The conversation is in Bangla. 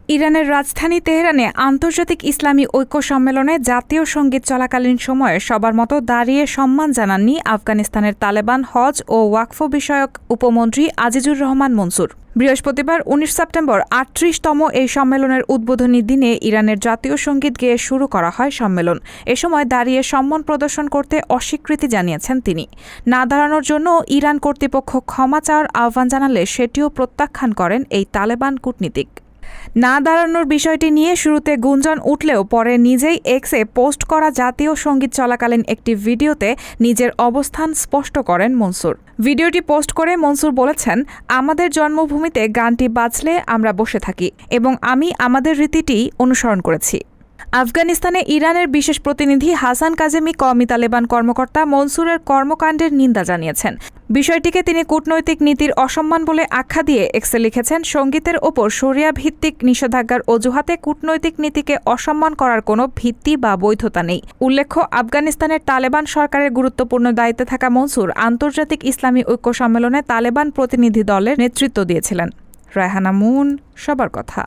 ইরানের রাজধানী তেহরানে আন্তর্জাতিক ইসলামী ঐক্য সম্মেলনে জাতীয় সঙ্গীত চলাকালীন সময়ে সবার মতো দাঁড়িয়ে সম্মান জানাননি আফগানিস্তানের তালেবান হজ ও ওয়াকফ বিষয়ক উপমন্ত্রী আজিজুর রহমান মনসুর। বৃহস্পতিবার ১৯ সেপ্টেম্বর ৩৮তম এই সম্মেলনের উদ্বোধনী দিনে ইরানের জাতীয় সঙ্গীত গেয়ে শুরু করা হয় সম্মেলন। এ সময় দাঁড়িয়ে সম্মান প্রদর্শন করতে অস্বীকৃতি জানিয়েছেন তিনি। না দাঁড়ানোর জন্য ইরান কর্তৃপক্ষ ক্ষমা চাওয়ার আহ্বান জানালে সেটিও প্রত্যাখ্যান করেন এই তালেবান কূটনীতিক। না দাঁড়ানোর বিষয়টি নিয়ে শুরুতে গুঞ্জন উঠলেও পরে নিজেই এক্সে পোস্ট করা জাতীয় সঙ্গীত চলাকালীন একটি ভিডিওতে নিজের অবস্থান স্পষ্ট করেন মনসুর। ভিডিওটি পোস্ট করে মনসুর বলেছেন, আমাদের জন্মভূমিতে গানটি বাজলে আমরা বসে থাকি এবং আমি আমাদের রীতিটি অনুসরণ করেছি। আফগানিস্তানে ইরানের বিশেষ প্রতিনিধি হাসান কাজেমি কওমি তালেবান কর্মকর্তা মনসুরের কর্মকাণ্ডের নিন্দা জানিয়েছেন। বিষয়টিকে তিনি কূটনৈতিক নীতির অসম্মান বলে আখ্যা দিয়ে এক্সে লিখেছেন, সঙ্গীতের ওপর শরিয়া ভিত্তিক নিষেধাজ্ঞার অজুহাতে কূটনৈতিক নীতিকে অসম্মান করার কোনো ভিত্তি বা বৈধতা নেই। উল্লেখ্য, আফগানিস্তানের তালেবান সরকারের গুরুত্বপূর্ণ দায়িত্বে থাকা মনসুর আন্তর্জাতিক ইসলামী ঐক্য সম্মেলনে তালেবান প্রতিনিধি দলের নেতৃত্ব দিয়েছিলেন। রায়হানা মুন, সবার কথা।